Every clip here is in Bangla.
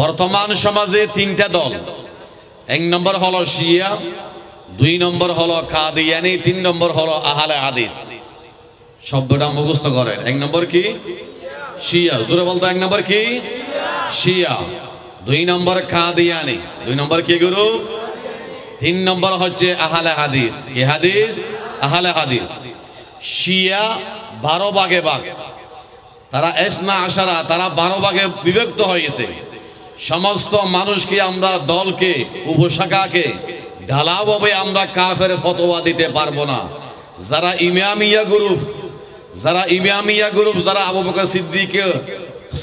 বর্তমান সমাজে তিনটা দল। এক নম্বর হলো শিয়া, দুই নম্বর হলো কাদিয়ানি, তিন নম্বর হলো আহলে হাদিস। শব্দটা মুখস্থ করেন। এক নম্বর কি? শিয়া। জোরে বলতো, এক নম্বর কি? শিয়া। দুই নম্বর কাদিয়ানি। দুই নম্বর কি গুরু? তিন নম্বর হচ্ছে আহলে হাদিস। কি হাদিস? আহলে হাদিস। শিয়া 12 ভাগে ভাগ, তারা ইসনা আশারা, তারা 12 ভাগে বিভক্ত হয়েছে। সমস্ত মানুষকে আমরা দলকে, উপশাখাকে ঢালাওভাবে আমরা কাফের ফতোয়া দিতে পারবো না। যারা ইমামিয়া গ্রুপ, যারা আবু বকর সিদ্দিককে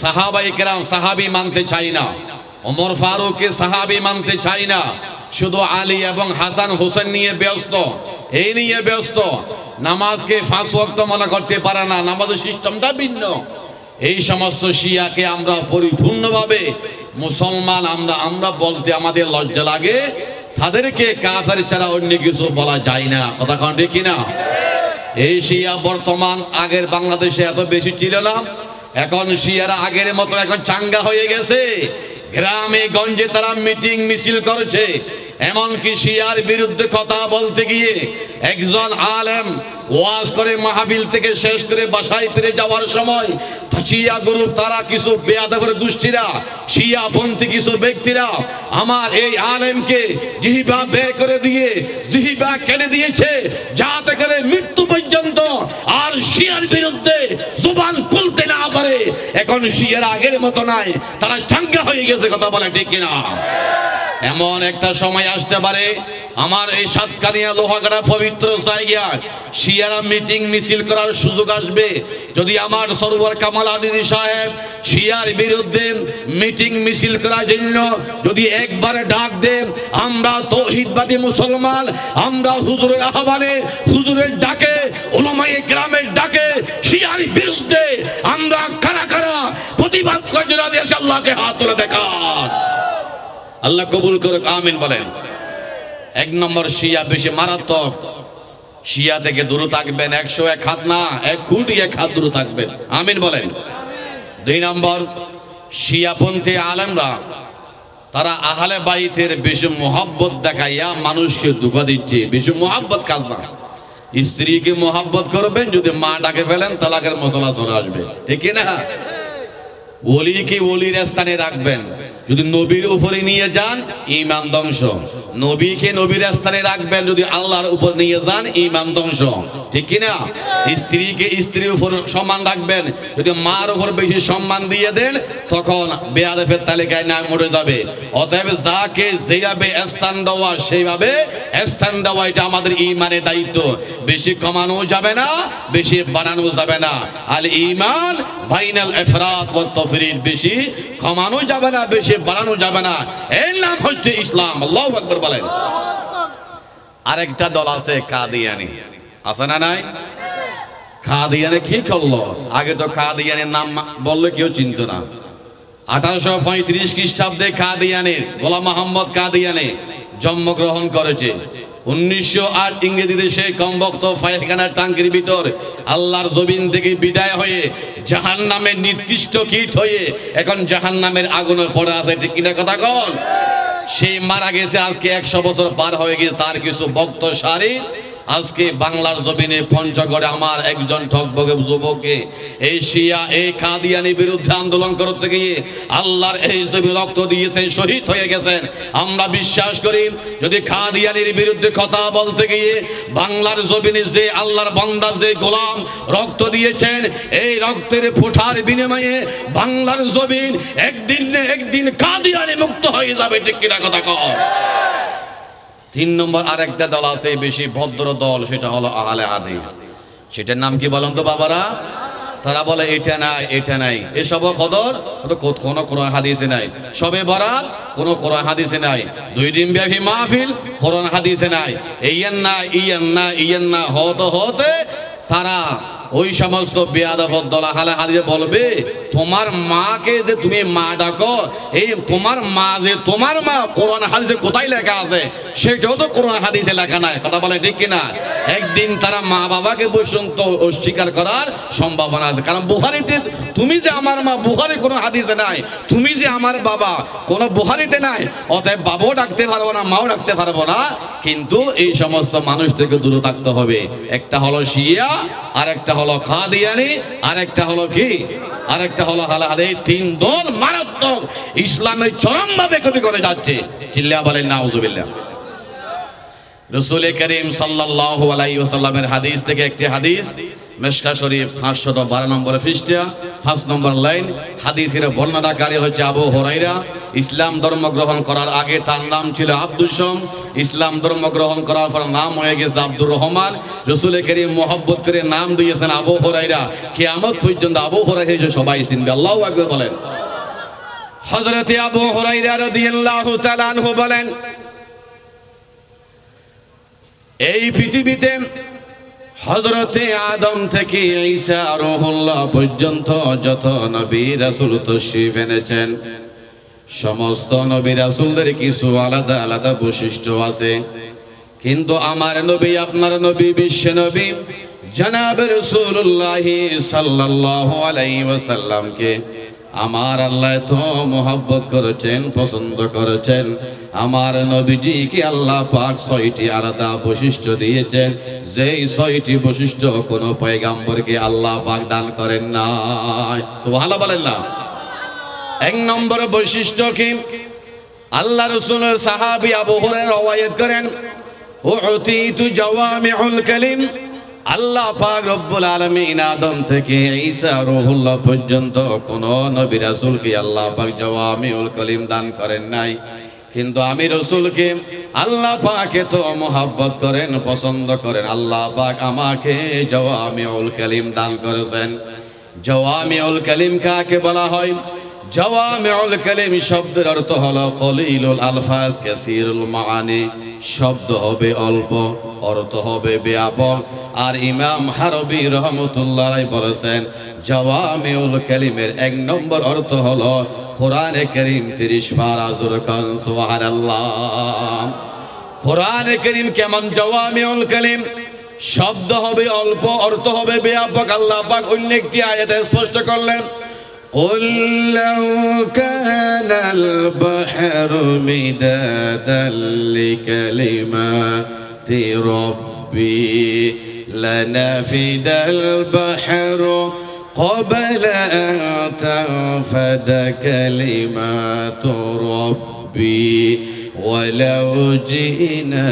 সাহাবায়ে কেরাম সাহাবী মানতে চায় না, ওমর ফারুককে সাহাবী মানতে চায় না, শুধু আলী এবং হাসান হোসেন নিয়ে ব্যস্ত, এই নিয়ে ব্যস্ত, নামাজকে 5 ওয়াক্ত মনে করতে পারে না, নামাজের সিস্টেমটা ভিন্ন। এই সমস্ত শিয়াকে আমরা পরিপূর্ণভাবে মুসলমান আমরা বলতে আমাদের লজ্জা লাগে। তাদেরকে কাফের ছাড়া অন্য কিছু বলা যায় না। কথা কোন ঠিক কিনা? এই শিয়া বর্তমান আগের বাংলাদেশে এত বেশি ছিল না। এখন শিয়ারা আগের মতো এখন চাঙ্গা হয়ে গেছে। গ্রামে গঞ্জে তারা মিটিং মিছিল করছে। এমনকি শিয়ার বিরুদ্ধে কথা বলতে গিয়ে একজন আলেম ওয়াজ করে মাহফিল থেকে শেষ করে বাসায় ফিরে যাওয়ার সময় শিয়া গ্রুপ, তারা কিছু বেয়াদবের গোষ্ঠীরা, শিয়াপন্থী কিছু ব্যক্তিরা আমার এই আলেমকে জিহ্বা বের করে দিয়ে জিহ্বা কেটে দিয়েছে, যাতে করে মৃত্যু পর্যন্ত আর শিয়ার বিরুদ্ধে জবান খুলতে না পারে। এখন শিয়ারা আগের মতো নাই, তারা চাঙ্গা হয়ে গেছে। কথা বলে ঠিক কিনা? এমন একটা সময় আসতে পারে আমার এই সাতকানিয়া লোহাগাড়া পবিত্র জায়গায় শিয়ারা মিটিং মিছিল করার সুযোগ আসবে। যদি আমার সরওয়ার কামাল আদিজি সাহেব শিয়ার বিরুদ্ধে মিটিং মিছিল করার জন্য যদি একবারে ডাক দেন, আমরা তৌহিদবাদী মুসলমান, আমরা হুজুরের আহ্বানে, হুজুরের ডাকে, উলামায়ে কেরামের ডাকে শিয়ার বিরুদ্ধে আমরা কারা কারা প্রতিবাদ করে যদি আল্লাহকে হাত তুলে দেখান। আল্লাহ কবুল করুক, আমিন বলেন। এক নম্বর শিয়া বেশি মারাত্মক। শিয়া থেকে দূরে থাকবেন। 101 হাত না, 1 কোটি 1 হাত দূরে থাকবেন। আমিন বলেন। দুই নম্বর শিয়াপন্থী আলেমরা, তারা আহলে বাইতের বেশি মোহাব্বত দেখাইয়া মানুষকে ধোঁকা দিচ্ছে। বেশি মোহাব্বত কাজ না। স্ত্রীকে মোহাব্বত করবেন, যদি মা ডাকে ফেলেন তালাকের মশলা চলে আসবে। ঠিক না? ওলিকে ওলির স্থানে রাখবেন। যদি নবীর উপরে নিয়ে যান ঈমান ধ্বংস। নবীকে নবীর স্থানে রাখবেন, যদি আল্লাহর উপর নিয়ে যান ঈমান ধ্বংস। ঠিক কি না? স্ত্রীকে স্ত্রীর উপর সম্মান রাখবেন, যদি মার উপর বেশি সম্মান দিয়ে দেন তখন বেয়াদবের তালিকায় নাম উঠে যাবে। অতএব যাকে যেভাবে স্থান দেওয়া সেইভাবে স্থান দেওয়া, এটা আমাদের ঈমানের দায়িত্ব। বেশি কমানো যাবে না, বেশি বাড়ানো যাবে না। আল ঈমান বাইনাল ইফরাত ওয়াত তাফরীদ, বেশি কমানো যাবে না, বেশি বাড়ানো যাবে না। এর নাম হচ্ছে ইসলাম। আল্লাহু আকবার বলেন। আরেকটা দল আছে কাদিয়ানি, আছে না নাই? কাদিয়ানি কি করলো? আগে তো কাদিয়ানির নাম বললে কেউ চিনত না। 1835 খ্রিস্টাব্দে কাদিয়ানির গোলাম মোহাম্মদ কাদিয়ানি জন্মগ্রহণ করেছে। 1908 ইংরেজিতে সেই কমবক্ত ফায়খানার টাঙ্কির ভিতর আল্লাহর জমিন থেকে বিদায় হয়ে জাহান্নামের নির্দিষ্ট কীট হয়ে এখন জাহান্নামের আগুনে পড়ে আছে। ঠিক কিনা কথা কন? সেই মারা গেছে আজকে 100 বছর পার হয়ে গেছে। তার কিছু ভক্ত সারি আজকে বাংলার জমিনে পঞ্চগড়ে আমার একজন ঠকবগে যুবককে এই শিয়া এই কাদিয়ানির বিরুদ্ধে আন্দোলন করতে গিয়ে আল্লাহর এই জমি রক্ত দিয়েছেন, শহীদ হয়ে গেছেন। আমরা বিশ্বাস করি যদি কাদিয়ানির বিরুদ্ধে কথা বলতে গিয়ে বাংলার জমিনে যে আল্লাহর বান্দা, যে গোলাম রক্ত দিয়েছেন, এই রক্তের ফোঁটার বিনিময়ে বাংলার জমিন একদিন না একদিন কাদিয়ানি মুক্ত হয়ে যাবে। ঠিক কিনা কথা কও? 3 নম্বর আরেকটা দল আছে বেশি ভদ্র দল, সেটা হলো আহলে হাদিস। সেটার নাম কি বলেন তো বাবারা? তারা বলে এটা নাই, এটা নাই, এসব কদর কোনো কোরআন হাদিসে নাই। সবে বরাত কোনো কোরআন হাদিসে নাই। 2 দিন ব্যাপী মাহফিল কোরআন হাদিসে নাই। ইয়ান না হতে তারা ওই সমস্ত বেয়াদব দলাহালে হাদিয়ে বলবে তোমার মাকে যে তুমি মা ডাকো, এই তোমার মা যে তোমার মা কোরআন হাদিসে কোথায় লেখা আছে সেটাও তো কোরআন হাদিসে লেখা নাই। কথা বলে ঠিক কিনা? একদিন তারা মা বাবাকে পর্যন্ত অস্বীকার করার সম্ভাবনা আছে। কারণ বুখারীতে তুমি যে আমার মা, বুখারী কোনো হাদিসে নাই। তুমি যে আমার বাবা, কোনো বুখারীতে নাই। অতএব বাবাও ডাকতে পারবো না, মাও ডাকতে পারবো না। কিন্তু এই সমস্ত মানুষ থেকে দূরে থাকতে হবে। একটা হলো শিয়া, আর একটা হলো কাদিয়ানি, আর একটা হলো কি, আর একটা হলো হালাল। এই তিন দল মারাত্মক ইসলামের চরমভাবে ক্ষতি করে যাচ্ছে। চিল্লা বলেন নাউজুবিল্লাহ। রাসূল করিম সাল্লাল্লাহু আলাইহি ওয়াসাল্লামের হাদিস থেকে একটি হাদিস, মিশকাত শরীফ 512 নম্বর পৃষ্ঠা 5 নম্বর লাইন। হাদিসের বর্ণনাকারী হচ্ছে আবু হুরায়রা। ইসলাম ধর্ম গ্রহণ করার আগে তার নাম ছিল আব্দুল শাম। ইসলাম ধর্ম গ্রহণ করার পর নাম হয়ে গেছে আব্দুর রহমান। রাসূল করিম মোহাব্বত করে নাম দিয়েছেন আবু হুরায়রা। কিয়ামত পর্যন্ত আবু হুরায়রা সবাই চিনবে। আল্লাহু আকবার বলেন। হযরত আবু হুরায়রা রাদিয়াল্লাহু তাআলা আনহু বলেন, এই পৃথিবীতে হযরতে আদম থেকে ঈসা রূহুল্লাহ পর্যন্ত যত নবী রাসূল তাশরীফ এনেছেন, সমস্ত নবী রাসূলদের কিছু আলাদা আলাদা বৈশিষ্ট্য আছে। কিন্তু আমার নবী, আপনার নবী, বিশ্ব নবী জনাব রাসূলুল্লাহ সাল্লাল্লাহু আলাইহি ওয়াসাল্লামকে আমার আল্লাহ তো মোহাব্বত করেছেন, পছন্দ করেছেন। আমার নবীজিকে আল্লাহ পাক 6টি আলাদা বৈশিষ্ট্য দিয়েছেন, যেই 6টি বৈশিষ্ট্য কোনো পয়গম্বরকে আল্লাহ পাক দান করেন না। সুবহানাল্লাহ বলেন না। 1 নম্বর বৈশিষ্ট্য কি? আল্লাহ রাসূলের সাহাবী আবু হুরায়রা রওয়ায়াত করেন, উতিতু জাওয়ামিউল কালিম। আল্লাহ পাক রব্বুল আলামিন আদম থেকে ঈসা রূহুল্লাহ পর্যন্ত কোন নবী রাসূলকে আল্লাহ পাক জাওয়ামিউল কালিম দান করেন নাই। কিন্তু আমি রাসূলকে আল্লাহ পাক তো মোহাব্বত করেন, পছন্দ করেন। আল্লাহ পাক আমাকে জাওয়ামিউল কালিম দান করেছেন। জাওয়ামিউল কালিম কাকে বলা হয়? জাওয়ামিউল কালিম শব্দের অর্থ হলো কলিলুল আলফাজ কাসীরুল মাআনি। শব্দ হবে অল্প, অর্থ হবে ব্যাপক। আর ইমাম হারবি রহমতুল্লাহ বলেছেন জাওয়ামিউল কালিমের 1 নম্বর অর্থ হলো কোরআনে কারীম 30 পারা। জোরকান সুবহানাল্লাহ। কোরআনে কারীম কেমন? জাওয়ামিউল কালিম শব্দ হবে অল্প, অর্থ হবে ব্যাপক। আল্লাহ পাক অন্য একটি আয়াতে স্পষ্ট করলেন, قل لو كان البحر مدادا لكلمات ربي لنفد البحر قبل أن تنفد كلمات ربي ولو جئنا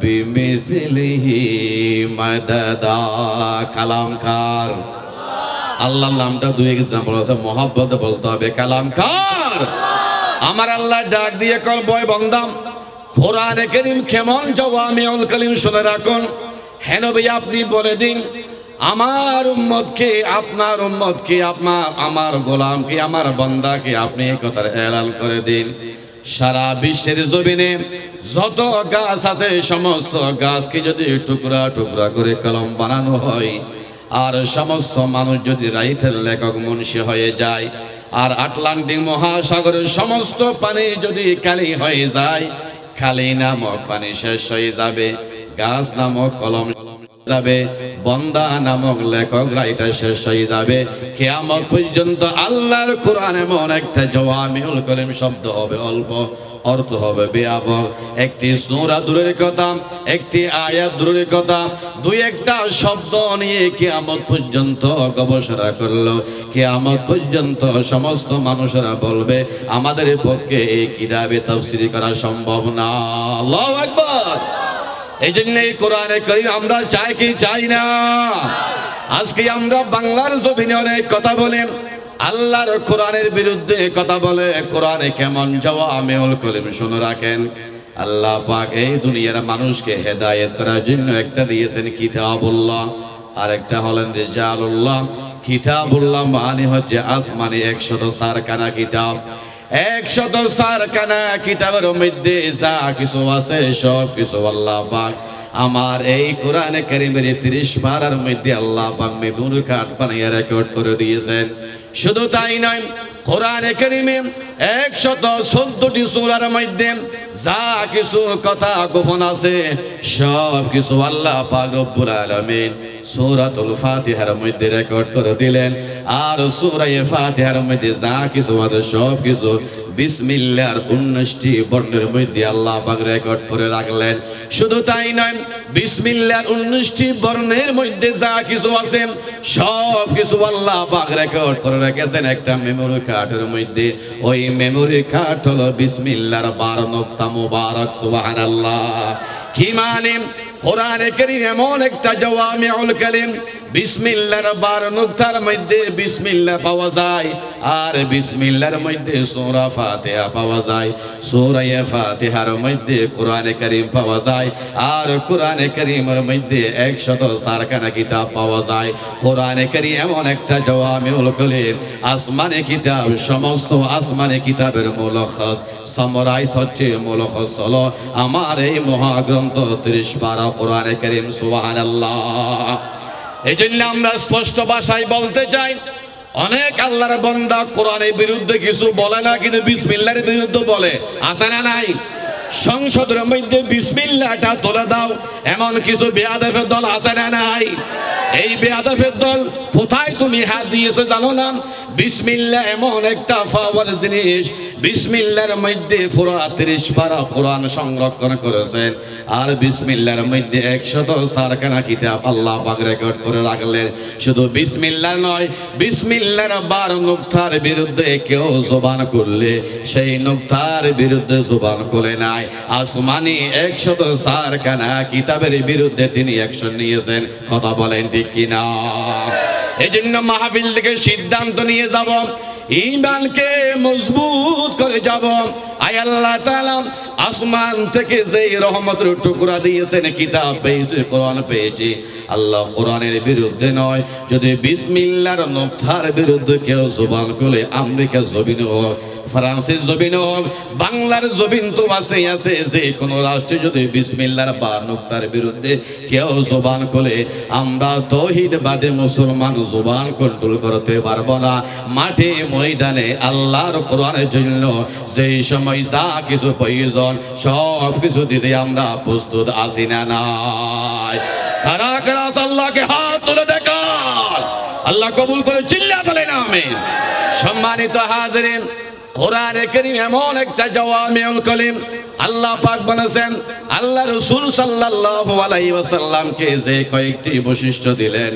بمثله مددا। কালামকার। আল্লাহর নামটা 2 এক্সাম্পল আছে, মোহাব্বত বলতে হবে কালামকার। আমার আল্লাহ ডাক দিয়ে কল বয় বান্দাম, কোরআনে কারীম কেমন জাওয়ামিউল কালিম শুনে রাখুন। হে নবী আপনি বলে দিন আমার উম্মতকে, আপনার উম্মতকে, আমার গোলামকে, আমার বান্দাকে আপনি এই কথার এলান করে দিন। সারা বিশ্বের জমিনে যত গাছ আছে সমস্ত গাছকে যদি টুকরা টুকরা করে কলম বানানো হয়, আর সমস্ত মানুষ যদি রাইতের লেখক মুন্সি হয়ে যায়, আর আটলান্টিক মহাসাগরের সমস্ত পানি যদি কালি হয়ে যায়, কালি নামক পানি শেষ হয়ে যাবে, গাছ নামক কলম যাবে, বন্দা নামক লেখক রাইটার শেষ হয়ে যাবে। কিয়ামত পর্যন্ত আল্লাহর কোরআন এমন একটা জাওয়ামিউল কালিম শব্দ হবে অল্প, অর্থ হবে ব্যাপক। একটি সূরা দূরের কথা, একটি আয়াত দূরের কথা, 2-1টা শব্দ নিয়ে কিয়ামত পর্যন্ত গবেষণা করলো। কিয়ামত পর্যন্ত সমস্ত মানুষেরা বলবে আমাদের পক্ষে এই কিতাবে তাফসীর করা সম্ভব না। আল্লাহু আকবার। এই জন্য এই কোরআনে কারীম আমরা চাই কি চাই না? আজকে আমরা বাংলার জমিনে অনেক কথা বলি, আল্লাহর কোরআনের বিরুদ্ধে কথা বলে। কোরআনে কেমন জাওয়ামিউল কালিম শুনে রাখেন। আল্লাহ পাক এই দুনিয়ার মানুষকে হেদায়েত করার জন্য একটা দিয়েছেন কিতাবুল্লাহ, আর একটা হলেন রিজালুল্লাহ। কিতাবুল্লাহ মানে হচ্ছে আসমানি 104 খানা কিতাব। 104 খানা কিতাবের মধ্যে যা কিছু আছে সব কিছু আল্লাহ পাক আমার এই কোরআনে কারীমের 30 পারার মধ্যে আল্লাহ পাক মেমোরি কার্ড বানিয়ে রেকর্ড করে দিয়েছেন। শুধু তাই নয়, কোরআনে কারীমে 114টি সূরার মধ্যে যা কিছু কথা গোপন আছে সব কিছু আল্লাহ পাক রব্বুল আলামিন সূরাতুল ফাতিহার মধ্যে রেকর্ড করে দিলেন। আর সূরা ফাতিহার মধ্যে যা কিছু আছে সব কিছু বিসমিল্লাহর 19টি বর্ণের মধ্যে আল্লাহ পাক রেকর্ড করে রাখলেন। শুধু তাই নয়, বিসমিল্লাহর 19টি বর্ণের মধ্যে যা কিছু আছে সব কিছু আল্লাহ পাক রেকর্ড করে রেখেছেন একটা মেমোরি কার্ডের মধ্যে। ওই মেমোরি কার্ড হলো বিসমিল্লাহর 12 নুকতা মুবারক। সুবহানাল্লাহ। কি মানে? কোরআনে কারীম এমন একটা জাওয়ামিউল কালিম, বিসমিল্লাহর 12 নুকতার মধ্যে বিসমিল্লাহ পাওয়া যায়, আর বিসমিল্লাহর মধ্যে সূরা ফাতিহা পাওয়া যায়, সূরা ফাতিহার মধ্যে কোরআনে কারীম পাওয়া যায়, আর কোরআনে কারীমের মধ্যে 104 খানা কিতাব পাওয়া যায়। কোরআনে কারীম এমন একটা জাওয়ামিউল কালিম, আসমানি কিতাব, সমস্ত আসমানি কিতাবের মুলখাস সামারাইজ হচ্ছে, মুলখাস হলো আমার এই মহাগ্রন্থ 30 পারা কোরআনে কারীম। সুবহানাল্লাহ। এই জন্য আমরা স্পষ্ট ভাষায় বলতে চাই, অনেক আল্লাহর বান্দা কোরআনের বিরুদ্ধে কিছু বলে না, কিন্তু বিসমিল্লাহর বিরুদ্ধে বলে। আছে না নাই? সংসদের মধ্যে বিসমিল্লাহটা তুলে দাও এমন কিছু বেয়াদবের দল আছে না নাই? এই বেয়াদবের দল কোথায় তুমি হাত দিয়েছো জানো না? বিসমিল্লাহ এমন একটা পাওয়ার জিনিস, বিসমিল্লাহর মধ্যে পুরো 30 পারা কোরআন সংরক্ষণ করেছেন, আর বিসমিল্লাহর মধ্যে 104 খানা কিতাব আল্লাহ পাক রেকর্ড করে রাখলেন। শুধু বিসমিল্লাহ নয়, বিসমিল্লাহর 12 নুকতার বিরুদ্ধে কেউ জবান করলে সেই নুকতার বিরুদ্ধে জবান করে নাই। আসমানি 104 খানা কিতাবের বিরুদ্ধে তিনি অ্যাকশন নিয়েছেন। কথা বলেন ঠিক কিনা? এই জন্য মাহফিল থেকে সিদ্ধান্ত নিয়ে যাব, ঈমানকে মজবুত করে যাব। আয় আল্লাহ তাআলা আসমান থেকে যে রহমতের টুকরা দিয়েছেন, কিতাব পেয়েছে, কোরআন পেয়েছে, আল্লাহ কোরআনের বিরুদ্ধে নয়, যদি বিসমিল্লাহর নুকতার বিরুদ্ধে কেউ জবান খুলে, আমেরিকার জমিনে হোক, ফ্রান্সের জমিনে হোক, বাংলার জমিন তো আছে, যে কোনো রাষ্ট্রে যদি বিসমিল্লাহর 12 নুকতার বিরুদ্ধে কেউ জবান খুলে, আমরা তাওহীদ বাদে মুসলমান জবান কন্ট্রোল করতে পারবো না। মাঠে ময়দানে আল্লাহর কোরআনের জন্য যেই সময় যা কিছু প্রয়োজন সব কিছু দিতে আমরা প্রস্তুত আছি না নাই? কারা কারা আল্লাহকে হাত তুলে দেখান, আল্লাহ কবুল করে চিল্লা বলেন আমিন। সম্মানিত হাজিরিন, কোরআনে কারীম এমন একটা জাওয়ামিউল কালিম, আল্লাহ পাক বলেছেন, আল্লাহ রাসূল সাল্লাল্লাহু আলাইহি ওয়াসাল্লামকে যে কয়েকটি বৈশিষ্ট্য দিলেন,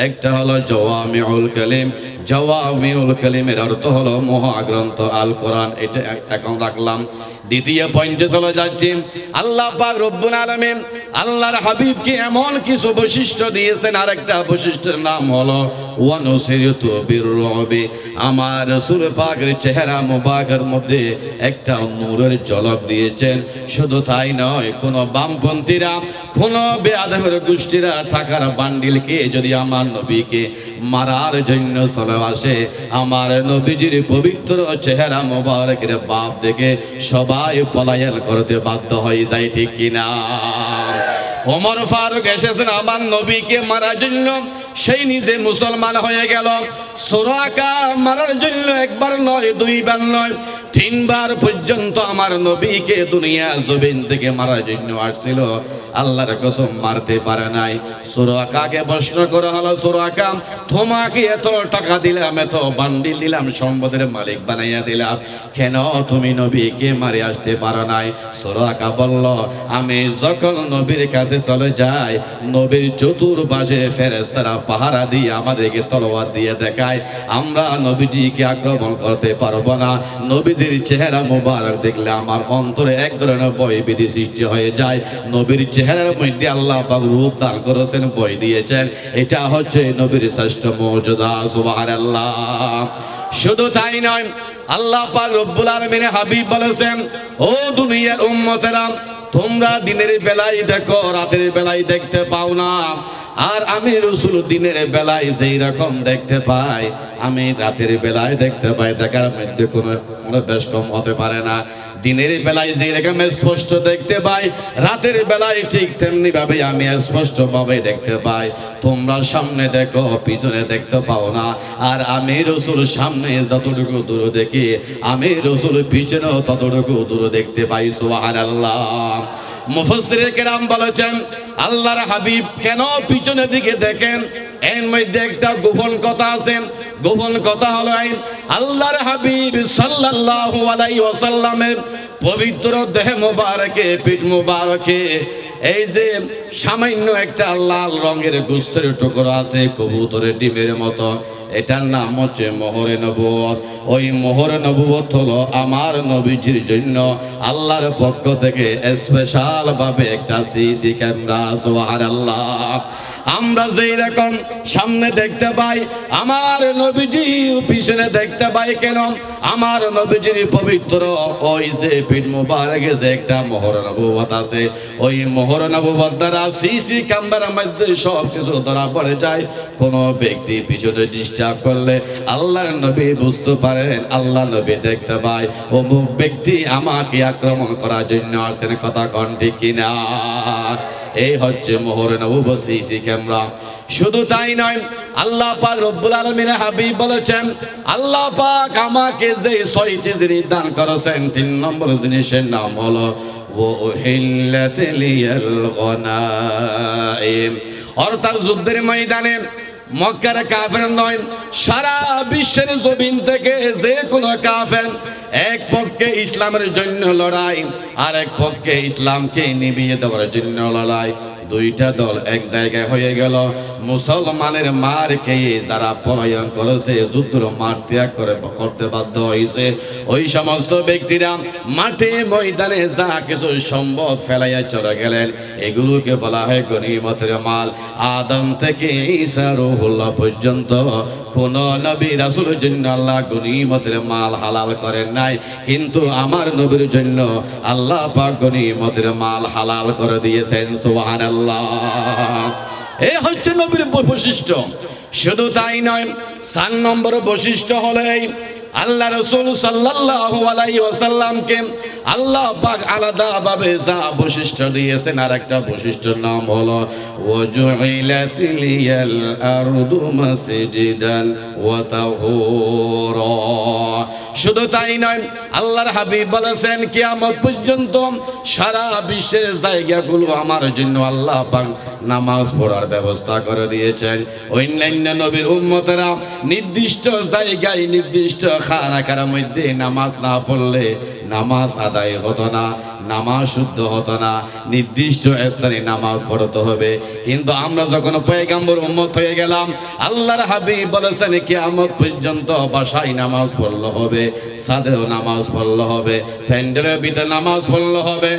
একটা হলো জাওয়ামিউল কালিম। জাওয়ামিউল কালিমের অর্থ হলো মহাগ্রন্থ আল কোরআন। এটা এখন রাখলাম। দ্বিতীয় পয়েন্টে চলে যাচ্ছি। আল্লাহ পাক রব্বুল আলামিন আল্লাহর হাবিবকে এমন কিছু বৈশিষ্ট্য দিয়েছেন, আরেকটা বৈশিষ্ট্যের নাম হলো ওয়ানুসিরতু বিররুবি। আমার রাসূল পাকের চেহারা মুবারকের মধ্যে একটা নূরের ঝলক দিয়েছেন। শুধু তাই নয়, কোন বামপন্থীরা, কোন বেয়াদবের গোষ্ঠীরা টাকার বান্ডিলকে যদি আমার নবীকে মারার জন্য চলে আসে, আমার নবীজির পবিত্র চেহারা মুবারকের বাপ দেখে সবাই পলায়ন করতে বাধ্য হয়ে যায়। ঠিক কিনা? ওমর ফারুক এসেছেন আমার নবীকে মারার জন্য, সেই নিজে মুসলমান হয়ে গেল। সুরাকা মারার জন্য একবার নয়, দুইবার নয়, 3 বার পর্যন্ত আমার নবীকে দুনিয়া জমিন থেকে মারার জন্য আসছিল। আল্লাহর কসম মারতে পারে নাই। সুরাকাকে প্রশ্ন করা হলো, সুরাকা তোমাকে এত টাকা দিলাম, এত বান্ডিল দিলাম, সম্পদের মালিক বানাইয়া দিলাম, কেন তুমি নবীকে মারে আসতে পারো নাই? সুরাকা বলল, আমি যখন নবীর কাছে চলে যাই, নবীর চতুর্পাশে ফেরেশতারা পাহারা দিয়ে আমাদেরকে তলোয়ার দিয়ে দেখায়, আমরা নবীজিকে আক্রমণ করতে পারবো না। নবীজির চেহারা মুবারক দেখলে আমার অন্তরে এক ধরনের ভয় ভীতি সৃষ্টি হয়ে যায়। নবীর চেহারার মধ্যে আল্লাহ পাক রূপ দান করেছেন, ভয় দিয়েছেন। এটা হচ্ছে নবীর শ্রেষ্ঠ মুজিজা। সুবহানাল্লাহ। শুধু তাই নয়, আল্লাহ পাক রব্বুল আলামিন হাবিব বলেছেন, ও দুনিয়ার উম্মতেরা, তোমরা দিনের বেলায় দেখো, রাতের বেলায় দেখতে পাও না। আর আমি রাসূল দিনের বেলায় যেই রকম দেখতে পাই আমি রাতের বেলায় দেখতে পাই, দেখার মধ্যে কোনো বেশ কম হতে পারে না। দিনের বেলায় যেই রকম স্পষ্ট দেখতে পাই রাতের বেলায় ঠিক তেমনি ভাবে আমি স্পষ্ট ভাবে দেখতে পাই। তোমরা সামনে দেখো পিছনে দেখতে পাও না, আর আমি রাসূল সামনে যতটুকু দূর দেখি আমি রাসূল পিছনেও ততটুকু দূর দেখতে পাই। সুবহানাল্লাহ। মুফাসসিরে কেরাম বলেছেন আল্লাহর হাবিব কেন পিছনের দিকে দেখেন, এর মধ্যে একটা গোপন কথা আছে। গোপন কথা হলো আল্লাহর হাবিব সাল্লাল্লাহু আলাইহি ওয়াসাল্লামের পবিত্র দেহ মোবারকে পিঠ মোবারকে এই যে সামান্য একটা লাল রঙের গোস্তের টুকরো আছে কবুতরের ডিমের মতো, এটার নাম হচ্ছে মোহরে নবুয়ত। ওই মোহরে নবুয়ত হলো আমার নবীজির জন্য আল্লাহর পক্ষ থেকে স্পেশাল ভাবে একটা সিসি ক্যামেরা। সুবহানাল্লাহ। আমরা যেই রকম সামনে দেখতে পাই আমার নবীজি পিছনে দেখতে পাই কেন, আমার নবীজির পবিত্র ওই যে পিঠ মোবারকে যে একটা মোহর নবুয়ত আছে, ওই মোহর নবুয়ত দ্বারা সিসি ক্যামেরার মধ্যে সব কিছু ধরা পড়ে যায়। কোন ব্যক্তি পিছনে ডিস্টার্ব করলে আল্লাহর নবী বুঝতে পারেন, আল্লাহ নবী দেখতে পায় অমুক ব্যক্তি আমাকে আক্রমণ করার জন্য আসছেন। কথা কোন ঠিক কিনা? এই হচ্ছে মোহরে নবুয়ত সিসি ক্যামেরা। শুধু তাই নয়, আল্লাহ পাক রব্বুল আলামিনের হাবিব বলেছেন আল্লাহ পাক আমাকে যে 6টি জিনিস দান করেছেন, 3 নম্বর জিনিসের নাম হলো ওয়াহিল্লাত লিয়াল গনাইম। অর্থাৎ যুদ্ধের ময়দানে মক্কার কাফের নয়, সারা বিশ্বের জমিন থেকে যে কোনো কাফের এক পক্ষে ইসলামের জন্য লড়াই আর এক পক্ষে ইসলামকে নিভিয়ে দেওয়ার জন্য লড়াই, দুইটা দল এক জায়গায় হয়ে গেল। মুসলমানের মার খেয়ে যারা পলায়ন করেছে, যুদ্ধ মাঠ ত্যাগ করতে বাধ্য হয়েছে, ওই সমস্ত ব্যক্তিরা মাঠে ময়দানে যা কিছু সম্পদ ফেলাইয়া চলে গেলেন এগুলোকে বলা হয় গনিমতের মাল। আদম থেকে ঈসা রূহুল্লাহ পর্যন্ত কোন নবী রাসূলের জন্য আল্লাহ গনিমতের মাল হালাল করেন নাই, কিন্তু আমার নবীর জন্য আল্লাহ পাক গনিমতের মাল হালাল করে দিয়েছেন। সুবহানাল্লাহ। এই হচ্ছে নবীর বৈশিষ্ট্য। শুধু তাই নয়, 4 নম্বর বৈশিষ্ট্য হলো আল্লাহ রাসূল সাল্লাল্লাহু আলাইহি ওয়াসাল্লামকে আল্লাহ পাক আলাদা ভাবে যা বৈশিষ্ট্য দিয়েছেন আর একটা বৈশিষ্ট্যের নাম হলো ওয়াজুইলাত লিয়াল আরদু মাসজিদান ওয়া তাহুরা। শুধু তাই নয়, আল্লাহর হাবিব বলেছেন কিয়ামত পর্যন্ত সারা বিশ্বের জায়গাগুলো আমার জন্য আল্লাহ পাক নামাজ পড়ার ব্যবস্থা করে দিয়েছেন। অন্যান্য নবীর উম্মতেরা নির্দিষ্ট জায়গায় নির্দিষ্ট খানাকার মধ্যে নামাজ না পড়লে নামাজ আদায় হতো না, নামাজ শুদ্ধ হতো না, নির্দিষ্ট স্থানে নামাজ পড়তে হবে। কিন্তু আমরা যখন পয়গম্বর উম্মত হয়ে গেলাম, আল্লাহর হাবিব বলেছেন কিয়ামত পর্যন্ত বাসায় নামাজ পড়লে হবে, সাদেও নামাজ পড়লে হবে, প্যান্ডেলের ভিতরে নামাজ পড়লে হবে,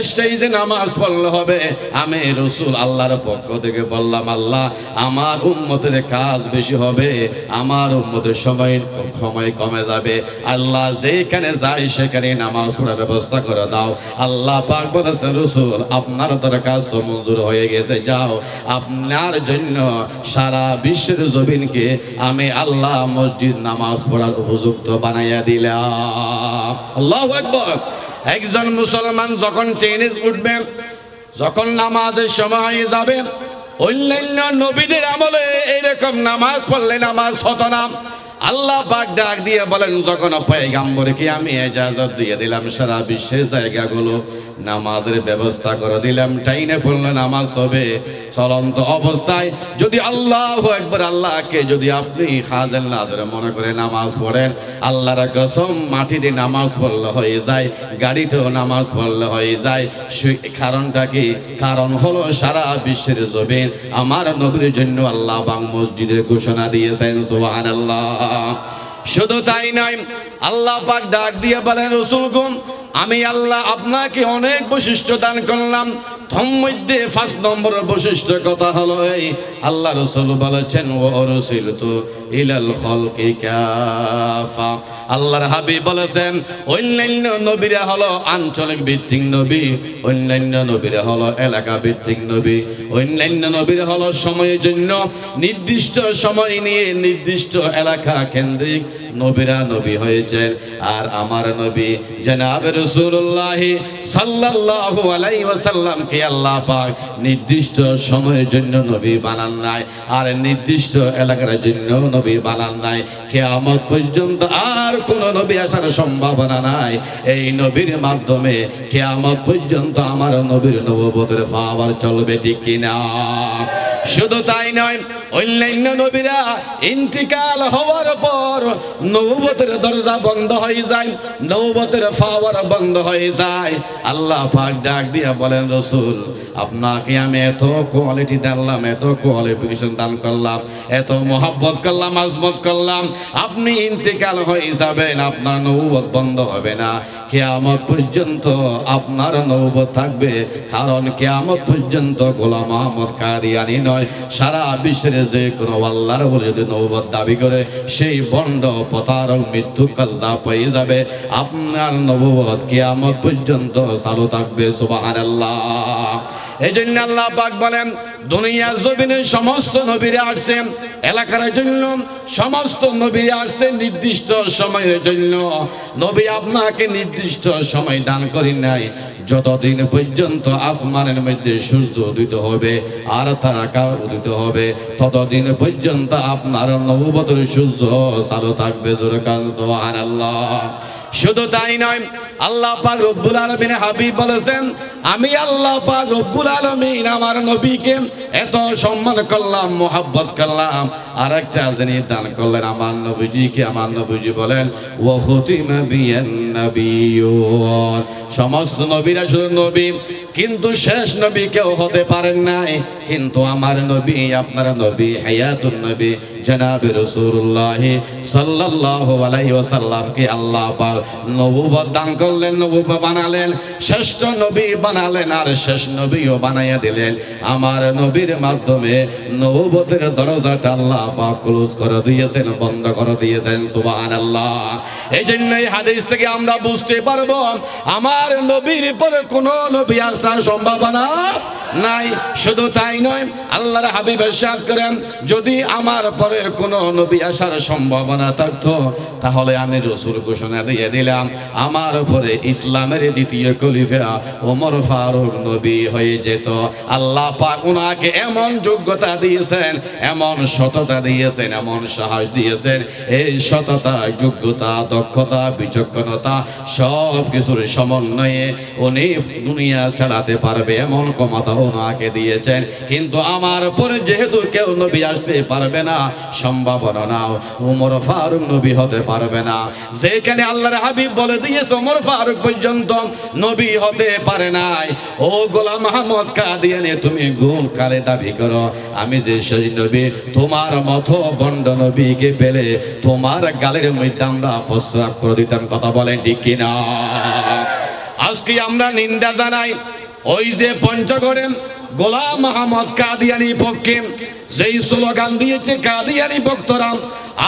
স্টেজে নামাজ পড়লে হবে। আমি রাসূল আল্লাহর পক্ষ থেকে বললাম আল্লাহ আমার উম্মতের কাজ বেশি হবে, আমার উম্মতের সময় কমে যাবে, আল্লাহ যেখানে যায় সেখানে নামাজ পড়ার ব্যবস্থা করে দাও। আল্লাহ পাক বলেছেন রাসূল আপনার দরকার তো মঞ্জুর হয়ে গেছে, যাও আপনার জন্য সারা বিশ্বের জমিনকে আমি আল্লাহ মসজিদ নামাজ পড়ার উপযুক্ত বানাইয়া দিলাম। আল্লাহু আকবার। একজন মুসলমান যখন ট্রেনে উঠবে, যখন নামাজের সময় হয়ে যাবে, অন্যান্য নবীদের আমলে এরকম নামাজ পড়লে নামাজ হতো না। আল্লাহ পাক ডাক দিয়ে বলেন যখন পয়গম্বরকে আমি ইজাজত দিয়ে দিলাম সারা বিশ্বের জায়গাগুলো নামাজের ব্যবস্থা করে দিলাম, টাইনে পড়লে নামাজ হবে। চলন্ত অবস্থায় যদি আল্লাহু আকবার আল্লাহকে যদি আপনি হাজির নাজির মনে করে নামাজ পড়েন, আল্লাহর কসম মাটিতে নামাজ পড়লে হয়ে যায়, গাড়িতেও নামাজ পড়লে হয়ে যায়। কারণটা কি? কারণ হলো সারা বিশ্বের জমিন আমার নবীর জন্য আল্লাহ বাং মসজিদের ঘোষণা দিয়েছেন। সুবহানাল্লাহ। শুধু তাই নয়, আল্লাহ পাক ডাক দিয়ে বলেন রাসূলগণ আমি আল্লাহ আপনাকে অনেক বৈশিষ্ট্য দান করলাম, তার মধ্যে 5 নম্বর বৈশিষ্ট্য কথা হলো এই আল্লাহ রাসূল বলেছেন ওয়া রাসূলতু ইলাল খালকি কাফা। আল্লাহর হাবিব বলেছেন অন্যান্য নবীরা হলো আঞ্চলিক ভিত্তিক নবী, অন্যান্য নবীরা হলো এলাকা ভিত্তিক নবী, অন্যান্য নবীরা হলো সময়ের জন্য নির্দিষ্ট সময় নিয়ে নির্দিষ্ট এলাকা কেন্দ্রিক নবীরা নবী হয়েছেন। আর আমার নবী জনাব রাসূলুল্লাহ সাল্লাল্লাহু আলাইহি ওয়াসাল্লামকে আল্লাহ পাক নির্দিষ্ট সময়ের জন্য নবী বানান নাই, আর নির্দিষ্ট এলাকার জন্য নবী বানান নাই। কিয়ামত পর্যন্ত আর কোন নবী আসার সম্ভাবনা নাই। এই নবীর মাধ্যমে কিয়ামত পর্যন্ত আমার নবীর নবুয়তের পাওয়ার চলবে, ঠিক কিনা? শুধু তাই নয়, অন্যান্য নবীরা ইন্তিকাল হওয়ার পর নবুয়তের দরজা বন্ধ হয়ে যায়, নবুয়তের পাওয়ার বন্ধ হয়ে যায়। আল্লাহ পাক ডাক দিয়া বলেন, রাসূল আপনাকে আমি এত কোয়ালিটি দিলাম, এত কোয়ালিফিকেশন দান করলাম, এত মহব্বত করলাম, আজমত করলাম, আপনি ইন্তিকাল হয়ে যাবেন, আপনার নবুয়ত বন্ধ হবে না, কিয়ামত পর্যন্ত আপনার নবুয়ত থাকবে। কারণ কিয়ামত পর্যন্ত গোলাম আহমদ কাদিয়ানী নয়, সারা বিশ্বের যে কোনো আল্লাহর বলে যদি নবুয়ত দাবি করে সেই বন্ড প্রতারক মৃত্যু কাজ্জাব হয়ে যাবে। আপনার নবুয়ত কিয়ামত পর্যন্ত চালু থাকবে। সুবহানাল্লাহ। এই জন্য আল্লাহ পাক বলেন দুনিয়ার জমিনে সমস্ত নবীরা আসছেন এলাকার জন্য, সমস্ত নবীরা আসছেন নির্দিষ্ট সময়ের জন্য। নবী আপনাকে নির্দিষ্ট সময় দান করেন নাই। যতদিন পর্যন্ত আসমানের মধ্যে সূর্য উদিত হবে আর তারকা উদিত হবে, ততদিন পর্যন্ত আপনার নবুয়তের সূর্য চালু থাকবে। জোরে কান সুবহানাল্লাহ। শুধু তাই নয়, আল্লাহ পাক রব্বুল আলামিন হাবিব বলেছেন আমি আল্লাহ পাক রব্বুল আলামিন আমার নবীকে এত সম্মান করলাম, মোহাব্বত করলাম, আর একটা জিনিস দান করলেন আমার নবীজিকে। আমার নবীজি বলেন ওয়া খুতিমা বিয়ান নাবিয়্যুন, সমস্ত নবীরা শুধু নবী, কিন্তু শেষ নবী কেউ হতে পারেন নাই। কিন্তু আমার নবী, আপনার নবী, হায়াতুন নবী জনাবে রাসূলুল্লাহ সাল্লাল্লাহু আলাইহি ওয়াসাল্লামকে আল্লাহ পাক নবুয়ত দান করলেন, নবুয়ত বানালেন, শ্রেষ্ঠ নবী বানালেন, আর শেষ নবীও বানাইয়া দিলেন। আমার নবীর মাধ্যমে নবুয়তের দরজাটা আল্লাহ পাক ক্লোজ করে দিয়েছেন, বন্ধ করে দিয়েছেন। সুবহানাল্লাহ। এই জন্য এই হাদিস থেকে আমরা বুঝতে পারবো আমার নবীর পরে কোনো নবী আসার সম্ভাবনা নাই। শুধু তাই নয়, আল্লাহর হাবিব ইরশাদ করেন যদি আমার পরে কোনো নবী আসার সম্ভাবনা থাকতো তাহলে আমি রাসূল ঘোষণা দিয়ে দিলাম আমার পরে ইসলামের দ্বিতীয় খলিফা ওমর ফারুক নবী হয়ে যেত। আল্লাহ পাক ওনাকে এমন যোগ্যতা দিয়েছেন, এমন সততা দিয়েছেন, এমন সাহস দিয়েছেন, এই সততা, যোগ্যতা, দক্ষতা, বিচক্ষণতা সব কিছুর সমন্বয়ে উনি দুনিয়া চালাতে পারবে এমন ক্ষমতা ওনাকে দিয়েছেন। কিন্তু আমার পরে যেহেতু কেউ নবী আসতে পারবে না, সম্ভাবনা নাও ওমর ফারুক নবী হতে পারবে না। যেখানে আল্লাহর হাবিব বলে দিয়েছে ওমর ফারুক পর্যন্ত নবী হতে পারে নাই, ও গোলাম আহমদ কাদিয়ানী তুমি গুণ কালে দাবি করো আমি যে সেই নবী, তোমার মতো বন্ড নবীকে পেলে তোমার গালের মধ্যে আমরা ফসরাক করে দিতাম। কথা বলেন ঠিক কিনা? আজকে আমরা নিন্দা জানাই ওই যে পঞ্চগড়ে গোলাম আহমদ কাদিয়ানী পক্ষে যেই স্লোগান দিয়েছে কাদিয়ানী ভক্তরা,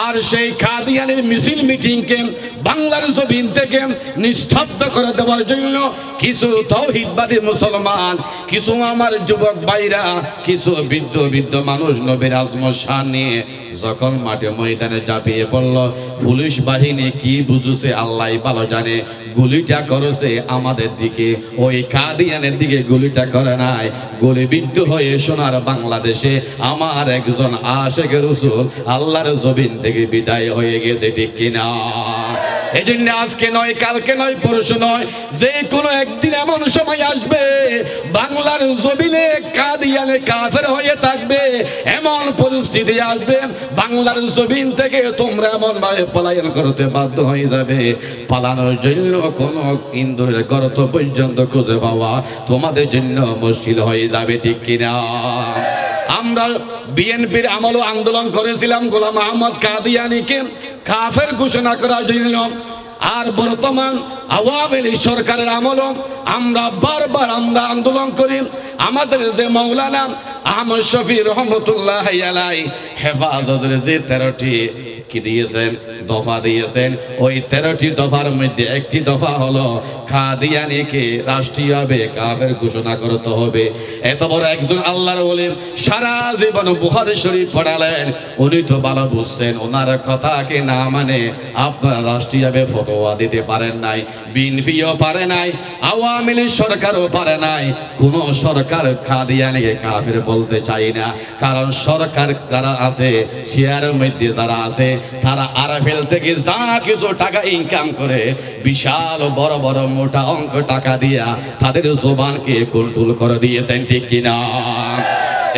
আর সেই কাদিয়ানীর মিছিল মিটিংকে বাংলার জমিন থেকে নিস্তব্ধ করে দেওয়ার জন্য কিছু তাওহীদবাদী মুসলমান, কিছু আমার যুবক ভাইরা, কিছু বৃদ্ধ মানুষ নবীর আজমত শান নিয়ে যখন মাঠে ময়দানে ঝাঁপিয়ে পড়ল, পুলিশ বাহিনী কি বুঝেছে আল্লাহ ভালো জানে, গুলিটা করেছে আমাদের দিকে, ওই কাদিয়ানের দিকে গুলিটা করে নাই। গুলিবিদ্ধ হয়ে সোনার বাংলাদেশে আমার একজন আশিক রাসূল আল্লাহর জমিন থেকে বিদায় হয়ে গেছে, ঠিক কিনা? এই জন্য আজকে নয়, কালকে নয়, পরশু নয়, যে কোনো একদিন এমন সময় আসবে বাংলার জমিনে কাদিয়ানে কাফের হয়ে থাকবে, এমন পরিস্থিতি আসবে বাংলার জমিন থেকে তোমরা এমন ভাবে পলায়ন করতে বাধ্য হয়ে যাবে, পালানোর জন্য কোনো ইন্দুরের গর্ত পর্যন্ত খুঁজে পাওয়া তোমাদের জন্য মুশকিল হয়ে যাবে, ঠিক কিনা? আমরা বিএনপির আমল আন্দোলন করেছিলাম গোলাম আহমদ কাদিয়ানীকে কাফের ঘোষণা করার জন্য, আর বর্তমান আওয়ামী লীগ সরকারের আমল আমরা বারবার আমরা আন্দোলন করি। আমাদের যে মাওলানা আহমদ শফি রহমতুল্লাহ আলাই হেফাজতের যে 13টি কি দিয়েছেন দফা দিয়েছেন, ওই 13টি দফার মধ্যে একটি দফা হলো কাদিয়ানীকে রাষ্ট্রীয়ভাবে কাফের ঘোষণা করতে হবে। এত বড় একজন আল্লাহর ওলি সারা জীবন বুখারী শরীফ পড়ালেন, উনি তো ভালো বুঝছেন ওনার কথাকে না মানে আপনারা রাষ্ট্রীয়ভাবে ফতোয়া দিতে পারেন নাই, বিএনপিও পারে নাই, আওয়ামী লীগ সরকারও পারে নাই, কোন সরকার কাদিয়ানীকে কাফের বলতে চাই না। কারণ সরকার যারা আছে শেয়ারের মধ্যে যারা আছে তারা আরএফএল থেকে যা কিছু টাকা ইনকাম করে বিশাল বড় বড় মোটা অঙ্ক টাকা দিয়া তাদের জবানকে কন্ট্রোল করে দিয়েছেন, ঠিক কিনা?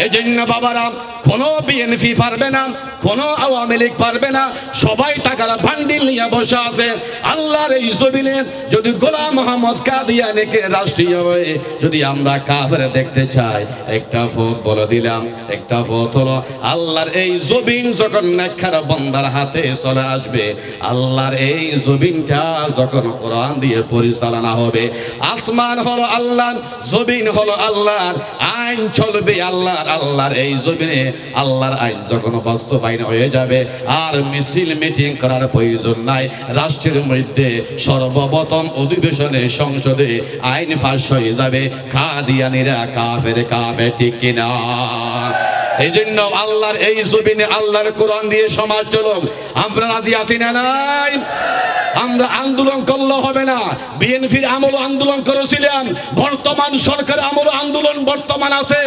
এই জন্য বাবারা কোন বিএনপি পারবে না, কোন আওয়ামী লীগ পারবে না, সবাই টাকার বান্ডিল নিয়ে বসে আছে। আল্লাহর এই জমিনে যদি গোলাম মোহাম্মদ কাদিয়ানীকে রাষ্ট্রীয় হয়ে যদি আমরা কাফের দেখতে চাই, একটা পথ বলে দিলাম, একটা পথ হলো আল্লাহর এই জমিন যখন নেককার বান্দার হাতে চলে আসবে, আল্লাহর এই জমিনটা যখন কোরআন দিয়ে পরিচালনা হবে, আসমান হলো আল্লাহর, জমিন হলো আল্লাহর, আইন চলবে আল্লাহর, আল্লাহর এই জমিনে আল্লাহর আইন যখন বাস্তবায়ন হয়ে যাবে আর মিছিল মিটিং করার প্রয়োজন নাই। রাষ্ট্রের মধ্যে সর্বপ্রথম অধিবেশনে সংসদে আইন পাস হয়ে যাবে, কাদিয়ানীরা কাফের, কাফের, ঠিক কিনা? এই জন্য আল্লাহর এই জমিনে আল্লাহর কোরআন দিয়ে সমাজ চলুক। আমরা রাজি আছি না নাই? আমরা আন্দোলন করলে হবে না। বিএনপির আমল আন্দোলন করেছিলাম, বর্তমান সরকার আমল আন্দোলন বর্তমান আছে।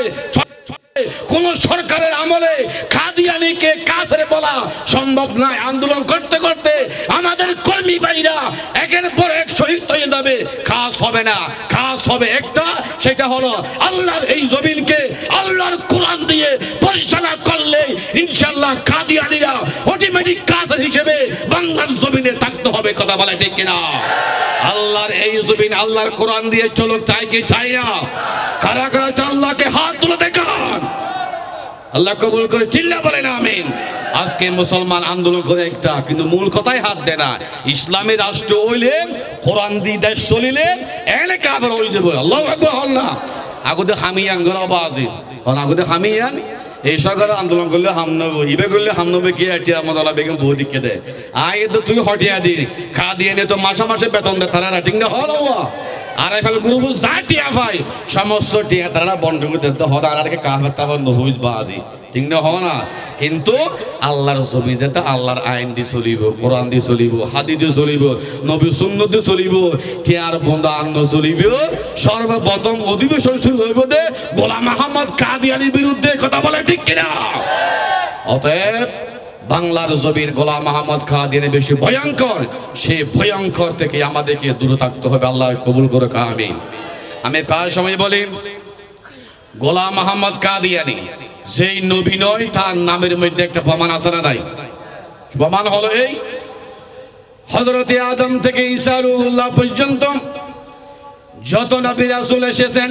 কোন সরকারের আমলে কাদিয়ানীকে কাফের বলা সম্ভব নয়। আন্দোলন করতে করতে আমাদের কর্মী ভাইরা একের পর এক শহীদ হয়ে যাবে, কাজ হবে না। কাজ হবে একটা, সেটা হলো আল্লাহর এই জমিনকে আল্লাহর কোরআন দিয়ে পরিচালনা করলে ইনশাআল্লাহ কাদিয়ানীরা অটোমেটিক কাফের হিসেবে বাংলার জমিনে থাকতে হবে। কথা বলে ঠিক কিনা? আল্লাহর এই জমিন আল্লাহর কোরআন দিয়ে চলুক, চাই কি চাই না? কারা কারা আল্লাহকে হাত তুলে দেখান, আল্লাহ কবুল করে চিল্লা বলেন আমিন। আজকে মুসলমান আন্দোলন করে একটা, কিন্তু মূল কথায় হাত দেয় না। ইসলামী রাষ্ট্র হইলে কোরআন দি দেশ চলিলে এনে কাফের হয়ে যাবে। আল্লাহু আকবার হল না। আগুতে হামিয়ান গরা বাজি আর আগুতে হামিয়ান এই সরকার আন্দোলন করলে হামনব ইবে করলে হামনবে কি আটি আমাদের বেগম বহু দিকে দেয়। আয় তো তুই হটিয়া দি খা দিয়ে নে তো মাসে মাসে বেতন দে, তারা রাটিং না হল আর এফাল গ্রুপ যা টিয়া ভাই সমস্ত টিয়া তারা বন্ধ করে দিতে হয়। আর আরকে কাফের তাফের নহইজ বাজি ঠিক না হয় না। কিন্তু আল্লাহর জমিনে তো আল্লাহর আইন দিয়ে চলিব, কোরআন দিয়ে চলিব, হাদিস দিয়ে চলিব, নবী সুন্নাত দিয়ে চলিব, টিয়ার বন্ধা আন্ন চলিব। সর্বপ্রথম অধিবেশন শুরু হইব দে গোলাম মোহাম্মদ কাদিয়ানীর বিরুদ্ধে। কথা বলে ঠিক কিনা? অতএব বাংলার জমির গোলাম মোহাম্মদ কাদিয়ানী বেশি ভয়ঙ্কর, সেই ভয়ঙ্কর থেকে আমাদেরকে দূরে থাকতে হবে। আল্লাহ কবুল করে আমিন। আমি প্রায় সময় বলি গোলাম মোহাম্মদ কাদিয়ানী যেই নবী নয়, তার নামের মধ্যে একটা প্রমাণ আছে না নাই? প্রমাণ হলো এই হযরতে আদম থেকে ঈসা রূহুল্লাহ পর্যন্ত যত নবী রাসূল এসেছেন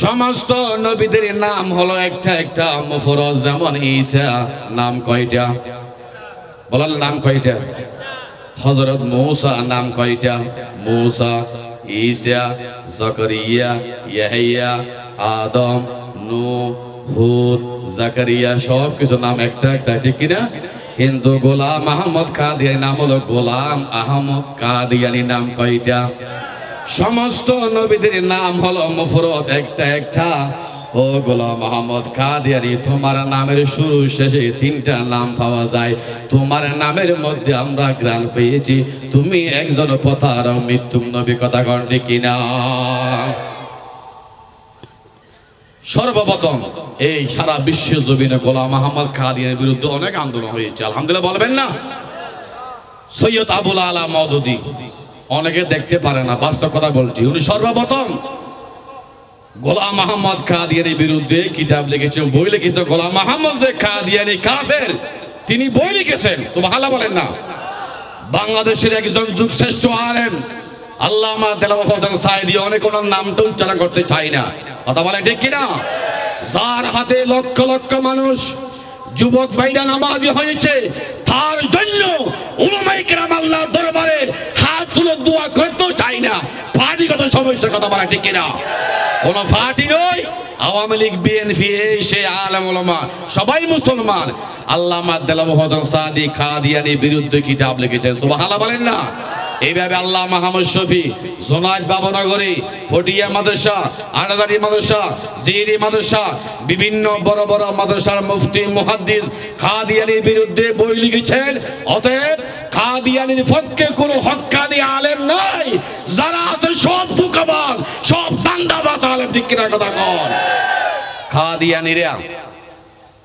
সমস্ত নবীদের নাম হলো একটা একটা মুফরদ। যেমন ঈসা নাম কয়টা? বলেন নাম কয়টা? হযরত মূসা নাম কয়টা? মূসা, ঈসা, জাকারিয়া, ইয়াহইয়া, আদম, নূহ, হুদ, জাকারিয়া, সব কিছু নাম একটা একটা, ঠিক কিনা? কিন্তু গোলাম মোহাম্মদ কাদিয়ানী নাম হলো গোলাম আহমদ কাদিয়ানী নাম কয়টা? সমস্ত নবীদের নাম হলো মুফরদ একটা একটা। ও গোলাম মোহাম্মদ কাদিয়ানী, তোমার নামের শুরু শেষে তিনটা নাম পাওয়া যায়। তোমার নামের মধ্যে আমরা জ্ঞান পেয়েছি তুমি একজন প্রতারক মৃত্যুর নবী। কথা কন ঠিক কিনা? সর্বপ্রথম এই সারা বিশ্ব জমিনে গোলাম মোহাম্মদ কাদিয়ানীর বিরুদ্ধে অনেক আন্দোলন হয়েছে। আলহামদুলিল্লাহ বলবেন না? সৈয়দ আবুল আলা মওদুদী, অনেকে দেখতে পারে না, বাস্তব কথা বলছি, উনি সর্বপ্রথম গোলাম মোহাম্মদ কাদিয়ানীর বিরুদ্ধে কিতাব লিখেছেন, বই লিখেছেন। গোলাম মোহাম্মদ কাদিয়ানী কাফের, তিনি বই লিখেছেন। সুবহানাল্লাহ বলেন না? বাংলাদেশের একজন যুগ শ্রেষ্ঠ আলেম আল্লামা দেলাওয়ার হোসেন সাঈদী, অনেক ওনার নামটা উচ্চারণ করতে চাই না। কথা বলে ঠিক কিনা? যার হাতে লক্ষ লক্ষ মানুষ যুবক ভাইরা নামাজি হয়েছে, তার জন্য উলামায়ে কেরাম আল্লাহর দরবারে হাত তুলে দোয়া করতেও চাই না। পার্টিগত সমস্যার কথা বলা ঠিক কিনা? কোন পার্টি নয়, আওয়ামী লীগ, বিএনপি, এই সেই আলেম ওলামা সবাই মুসলমান। আল্লামা দেলাওয়ার হোসেন সাদি কাদিয়ানির বিরুদ্ধে কিতাব লিখেছেন, সুবহানাল্লাহ বলেন না। এইভাবে আল্লাহ মাহমুদ শফি, জোনাইদ বাবনগরী, ফটিয়া মাদ্রাসা, আনাদারি মাদ্রাসা, জিরি মাদ্রাসা, বিভিন্ন বড় বড় মাদ্রাসার মুফতি মুহাদ্দিস কাদিয়ানির বিরুদ্ধে বই লিখেছেন। অতএব কাদিয়ানির পক্ষে কোনো হক্কানি আলেম নাই, যারা আছে সব ফুকাবাজ, সব দান্দাবাজ আলেম, ঠিক কিনা কথা কন।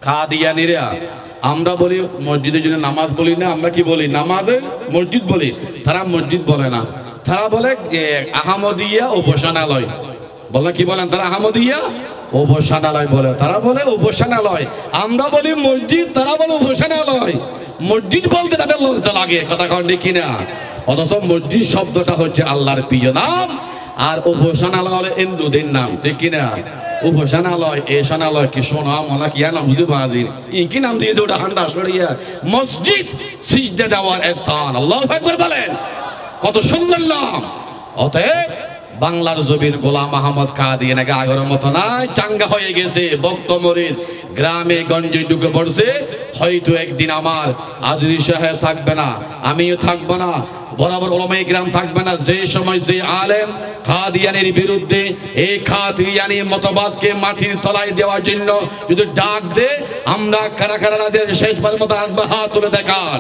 কাদিয়ানিরা আমরা বলি মসজিদের জন্য নামাজ বলি না, আমরা কি বলি? নামাজের মসজিদ বলি। তারা মসজিদ বলে না, তারা বলে আহমদিয়া উপাসনালয়। বলে কি বলেন? তারা আহমদিয়া উপাসনালয় বলে, তারা বলে উপাসনালয়। আমরা বলি মসজিদ, তারা বলে উপাসনালয়। মসজিদ বলতে তাদের লজ্জা লাগে, কথা কন ঠিক কিনা? অথচ মসজিদ শব্দটা হচ্ছে আল্লাহর প্রিয় নাম, আর উপাসনালয় হলো হিন্দুদের নাম, ঠিক কিনা? উপাসনালয়, এসানালয় কি শোনা মনে কি নাম বুঝে বাজির কি নাম দিয়ে ওটা হান্ডা সরিয়া মসজিদ সিজদা দেওয়ার স্থান। আল্লাহু আকবার বলেন, কত সুন্দর নাম। অতএব বাংলার জমির গোলাম আহমদ কাদিয়ানি আগের মতো নাই, চাঙ্গা হয়ে গেছে, বক্তমরির গ্রামে গঞ্জে ঢুকে পড়ছে। হয়তো একদিন আমার আজরি সাহেব থাকবে না, আমিও থাকবো না, বরাবর ওলামায়ে কিরাম থাকবে না। যে সময় যে আলেম কাদিয়ানির বিরুদ্ধে এই কাদিয়ানি মতবাদকে মাটির তলায় দেওয়ার জন্য যদি ডাক দে, আমরা কারা কারা রাজের শেষবার মতো হাত তুলে দেখান।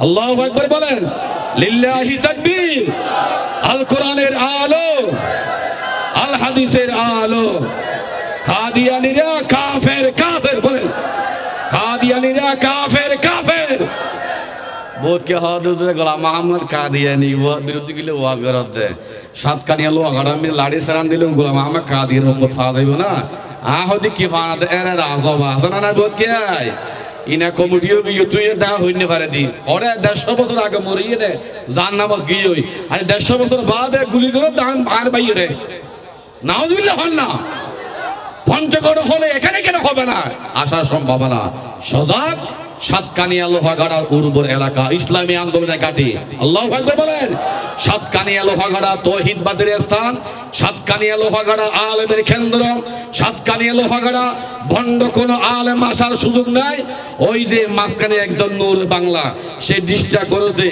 আল্লাহু আকবার বলেন, লিল্লাহি তাকবীর। আল কোরআনের আলো, আল হাদিসের আলো। কাদিয়ানিরা কাফের, কাফের বলেন, কাদিয়ানিরা কাফের, কাফের। বোধ কে হজরে গোলাম আহমদ কাদিয়ানি বিরুদ্ধে গেলে ওয়াজ করার দেয় সাতকানিয়া লোক আমি লাড়ি সারান দিলে গোলাম আহমদ কাদিয়ার উপর ফা যাইব না। আহদি কি ফানাতে এরা রাজব আছে না? বোধ কে ইনা কমিটিও গিয়ে তুই দা হইনে পারে দি ওরে 150 বছর আগে মরিয়ে রে জান নামক গিয়ে হই, আর 150 বছর বাদে গুলি করে দান আর বাইরে রে নাউজুবিল্লাহ হন না। পঞ্চগড় হলে এখানে কেন হবে না? আসার সম্ভাবনা। সজাগ সাতকানিয়া লোহাগাড়ার উর্বর এলাকা, ইসলামী আন্দোলনের ঘাঁটি। আল্লাহু আকবার বলেন। সাতকানিয়া লোহাগাড়া তৌহিদবাদের স্থান, সাতকানিয়া লোহাগাড়া আলেমের কেন্দ্র, সাতকানিয়া লোহাগাড়া ভণ্ড কোন আলেম আসার সুযোগ নাই। ওই যে মাঝখানে একজন নূর বাংলা, সে ডিস্ট্রা করেছে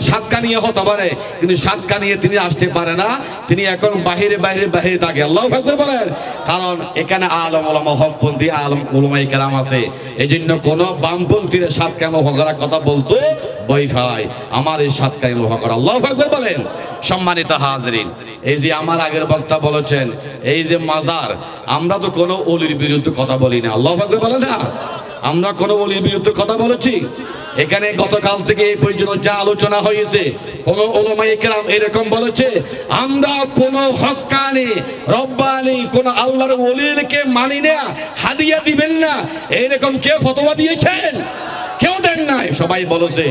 সাতকানিয়া হতে পারে, কিন্তু সাতকানিয়া তিনি আসতে পারে না, তিনি এখন বাহিরে বাহিরে বাহিরে থাকে। আল্লাহু আকবার বলেন। কারণ এখানে আলেম ওলামা হকপন্থী আলেম ওলামায়ে কেরাম আছে, এই জন্য কোন বামপন্থীরা সাতকানিয়া লোহাগাড়ার কথা বলতো ভয় পায়। আমার এই সাতকানিয়া লোহাগাড়া। আল্লাহু আকবার বলেন। সম্মানিত হাজরিন, এই যে আমার আগের বক্তা বলেছেন এই যে মাজার, আমরা তো কোনো ওলির বিরুদ্ধে কথা বলি না। আল্লাহু আকবার বলেন না। আমরা কোনো ওলির বিরুদ্ধে কথা বলেছি? এখানে গতকাল থেকে এই পর্যন্ত যা আলোচনা হয়েছে, কোন উলামায়ে কেরাম এরকম বলেছে আমরা কোন হক্কানি রব্বানি কোন আল্লাহর ওলিকে মানি না, হাদিয়া দিবেন না, এরকম কে ফতোয়া দিয়েছেন? কেউ দেন নাই। সবাই বলেছে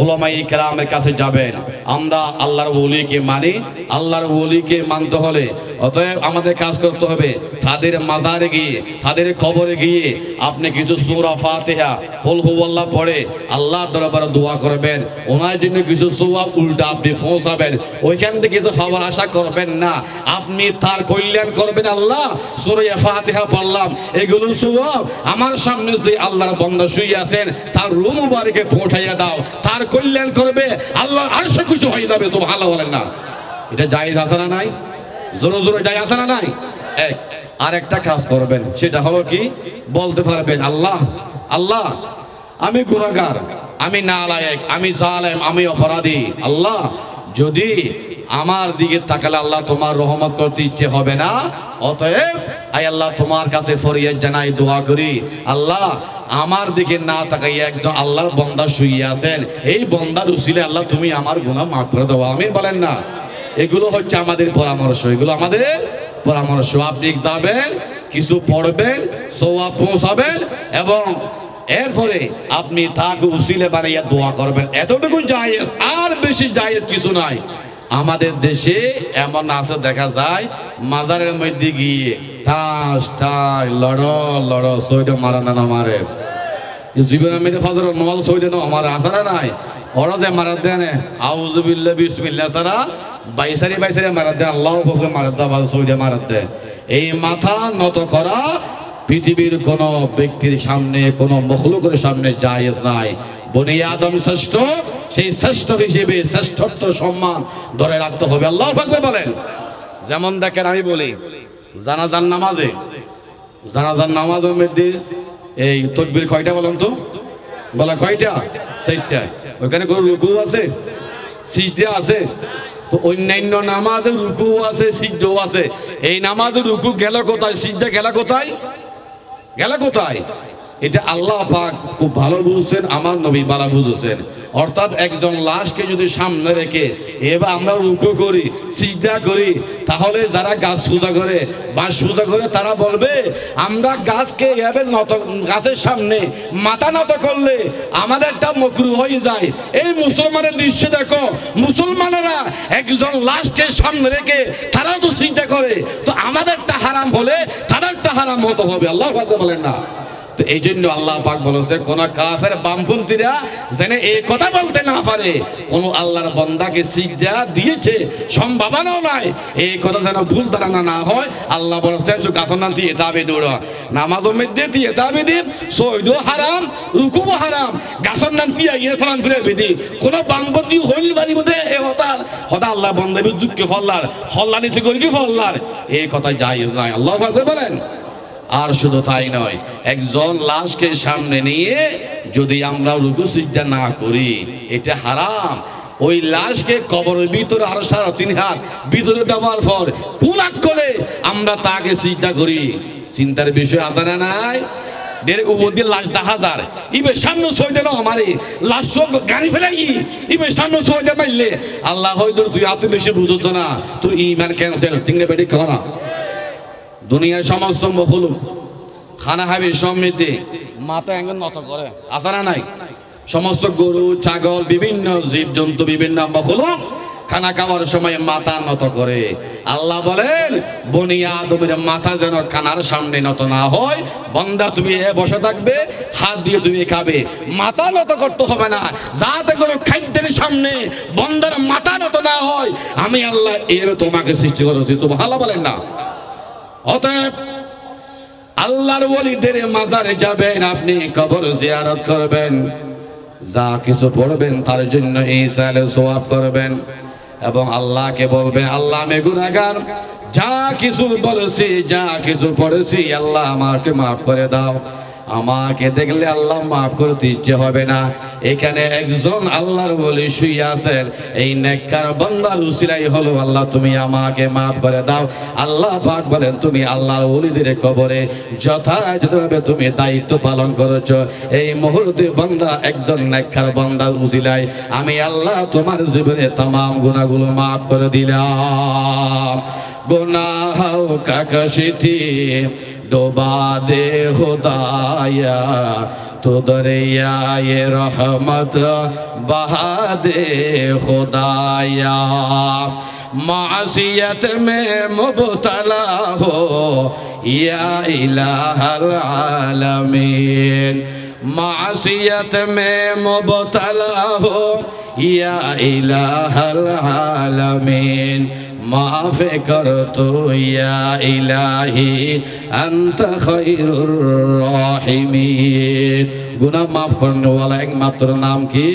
উলামায়ে কেরামের কাছে যাবেন, আমরা আল্লাহর ওলিকে মানি, আল্লাহর ওলিকে মানতে হলে অতএব আমাদের কাজ করতে হবে তাদের মাজারে গিয়ে, তাদের কবরে গিয়ে আপনি কিছু সূরা ফাতিহা কুল হুয়াল্লাহ পড়ে আল্লাহর দরবারে দোয়া করবেন। ওনার জন্য কিছু সওয়াব উল্টা আপনি পৌঁছাবেন, ওইখান থেকে কিছু পাওয়ার আশা করবেন না। আপনি তার কল্যাণ করবেন। আল্লাহ সূরা ফাতিহা পড়লাম, এগুলো সওয়াব আমার সামনে যে আল্লাহর বান্দা শুয়ে আছেন তার রূহ মুবারকে পৌঁছাইয়া দাও, তার কল্যাণ করবে, আল্লাহ আরশে খুশি হয়ে যাবে। সুবহানাল্লাহ বলেন না? এটা জায়েজ আছে না নাই? জোরে জোরে জায়েজ আছে না নাই? এক আর একটা কাজ করবেন, সেটা হলো কি বলতে পারবেন আল্লাহ আল্লাহ আমি গুনাহগার, আমি নালায়েক, আমি জালেম, আমি অপরাধী। আল্লাহ যদি আমার দিকে তাকালে আল্লাহ তোমার রহমত করতে ইচ্ছে হবে না, অতএব আয় আল্লাহ তোমার কাছে ফরিয়াদ জানাই, দোয়া করি আল্লাহ আমার দিকে না তাকাইয়া একজন আল্লাহর বান্দা শুয়ে আছেন, এই বান্দার উসিলে আল্লাহ তুমি আমার গুনাহ মাফ করে দাও, আমিন বলেন না? এগুলো হচ্ছে আমাদের পরামর্শ, এগুলো আমাদের পরামর্শ। আপনি যাবেন, কিছু পড়বেন, সওয়াব পৌঁছাবেন এবং এরপরে আপনি তাকে উসিলে বানাইয়া দোয়া করবেন। এতটুকু জায়েজ, আর বেশি জায়েজ কিছু নাই। আমাদের দেশে এমন আছে দেখা যায় মাজারের মধ্যে গিয়ে টাস টাস লড় লড় সইটা মারা না মারে জীবনের মধ্যে ফজর নমাজ সইটা না আমার আসারা নাই। ওরা যে মারা দেন আউযুবিল্লাহ বিসমিল্লাহ সারা বাইসারি বাইসারি মারা দেয়, আল্লাহু আকবার মারা দেয়, সইটা মারা দেয়। এই মাথা নত করা পৃথিবীর কোন ব্যক্তির সামনে, কোন মখলুকের সামনে জায়েজ নাই। বনি আদম শ্রেষ্ঠ, সেই শ্রেষ্ঠ হিসেবে শ্রেষ্ঠত্ব সম্মান ধরে রাখতে হবে। আল্লাহু আকবার বলেন। যেমন দেখেন, আমি বলি জানাজার নামাজে, জানাজার নামাজের মধ্যে এই তাকবীর কয়টা বলেন তো? বলা কয়টা? 4টা। ওখানে কোনো রুকু আছে, সিজদা আছে। তো অন্যান্য নামাজে রুকু আছে, সিজদাও আছে। এই নামাজে রুকু গেল কোথায়? সিজদা গেল কোথায়? গেল কোথায়? এটা আল্লাহ পাক খুব ভালো বুঝছেন, আমার নবী ভালো বুঝছেন। অর্থাৎ একজন লাশকে যদি সামনে রেখে এবার আমরা রুকু করি, সিজদা করি, তাহলে যারা গাছ পূজা করে, বাঁশ পূজা করে, তারা বলবে আমরা গাছকে এভাবে নত, গাছের সামনে মাথা নত করলে আমাদেরটা মকরু হয়ে যায়। এই মুসলমানের দৃশ্য দেখো, মুসলমানেরা একজন লাশকে সামনে রেখে তারাও তো সিজদা করে, তো আমাদেরটা হারাম হলে তাদেরটা হারাম হতে হবে। আল্লাহু আকবার বলেন না? তো এই জন্য আল্লাহ পাক বলেছে, কোন কাফের বামপন্থীরা যেন এই কথা বলতে না পারে কোন আল্লাহর বান্দাকে সিজদা দিয়েছে, সম্ভাবনাও নাই, এই কথা যেন ভুল ধারণা না হয়। আল্লাহ বলেছে গাছনান দিয়ে তাবে দৌড়, নামাজের মধ্যে দিয়ে তাবে দিন, সৈদও হারাম, রুকুও হারাম, গাছনান দিয়ে গিয়ে সালাম ফিরে বেদি কোন বামপন্থী হইল বাড়ির মধ্যে এ হতার হতা আল্লাহ বান্দাবি যুগকে ফল্লার হল্লা নিচে করি কি ফল্লার, এই কথা জায়েজ নাই। আল্লাহু আকবার বলেন। আর শুধু তাই নয়, একজন লাশকে সামনে নিয়ে যদি আমরা রুকু সিজদা না করি, এটা হারাম। ওই লাশকে কবরের ভিতরে আরো 3.5 হাত ভিতরে দেওয়ার পর কুলাক করে আমরা তাকে সিজদা করি, চিন্তার বিষয় আছে না নাই? লাশ 10,000 ইবে সামনে সইদে না আমারে লাশ সব গাড়ি ফেলাই ইবে সামনে সইদে মাইলে আল্লাহ হয়তো তুই এত বেশি বুঝছ না, তুই ঈমান ক্যান্সেল তিনটে বেটি করা। দুনিয়ার সমস্ত মখলুক খানা খাবে সমৃদ্ধি মাথা এঙ্গল নত করে, আছে না নাই? সমস্ত গরু, ছাগল, বিভিন্ন জীবজন্তু, বিভিন্ন মখলুক খানা খাওয়ার সময় মাথা নত করে। আল্লাহ বলেন বনি আদমের মাথা যেন খানার সামনে নত না হয়। বান্দা তুমি বসে থাকবে, হাত দিয়ে তুমি খাবে, মাথা নত করতে হবে না, যাতে কোনো খাদ্যের সামনে বান্দার মাথা নত না হয়। আমি আল্লাহ এর তোমাকে সৃষ্টি করেছি। সুবহানাল্লাহ বলেন না? অতএব আল্লাহর ওলিদের মাজারে যাবেন, আপনি কবর জিয়ারত করবেন, যা কিছু পড়বেন তার জন্য ইসালে সওয়াব করবেন এবং আল্লাহকে বলবেন আল্লাহ আমি গুনাহগার, যা কিছু বলেছি, যা কিছু পড়েছি আল্লাহ আমাকে মাফ করে দাও। আমাকে দেখলে আল্লাহ মাফ করতে ইচ্ছে হবে না। এখানে একজন আল্লাহর ওলি শুয়ে আছেন, এই নেককার বান্দার উসিলাই হলো আল্লাহ তুমি আমাকে মাফ করে দাও। আল্লাহ পাক বলেন তুমি আল্লাহর ওলিদের কবরে যথাযথভাবে তুমি দায়িত্ব পালন করেছো। এই মুহূর্তে বান্দা একজন নেককার বান্দার উসিলাই আমি আল্লাহ তোমার জীবনে तमाम গুনাহগুলো মাফ করে দিলাম। গুনাহ কাকশিতি डोबा दे खुदाया तो दरियाए रहमत बहा दे खुदाया। मासियत में मुब्तला हो या इलाहल आलमीन, मासियत में मुब्तला हो या इलाहल आलमीन, माफ़ कर तो या इलाही अंत खैरुर राहिमीन। गुनाह माफ करने वाला एकमात्र नाम की?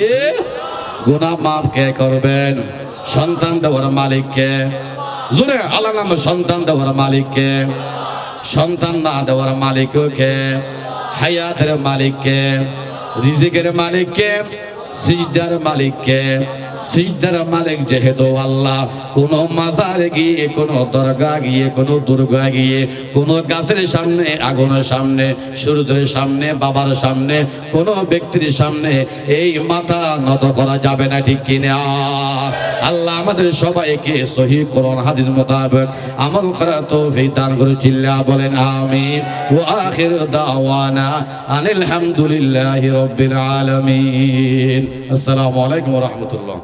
गुनाह माफ কে করবেন? সন্তান দেওয়ার মালিক কে? জোরে আল্লাহ নাম। সন্তান দেওয়ার মালিক কে? সন্তান না দেওয়ার মালিক কে? হায়াতের মালিক কে? রিজিকের মালিক কে? সিজদার মালিক কে? সিজদার মালিক যেহেতু আল্লাহ, কোন মাজারে গিয়ে, কোন দরগা গিয়ে, কোন দুর্গা গিয়ে, কোন গাছের সামনে, আগুনের সামনে, সূর্যের সামনে, বাবার সামনে, কোন ব্যক্তির সামনে এই মাথা নত করা যাবে না, ঠিক কিনা? আল্লাহ আমাদের সবাইকে সহিহ কোরআন হাদিস মোতাবেক আমল করার তৌফিক দান করে চিল্লা বলেন আমিন। ওয়া আখির দাওয়ানা আনিল হামদুলিল্লাহি রাব্বিল আলামিন। আসসালামু আলাইকুম ওয়া রাহমাতুল্লাহ।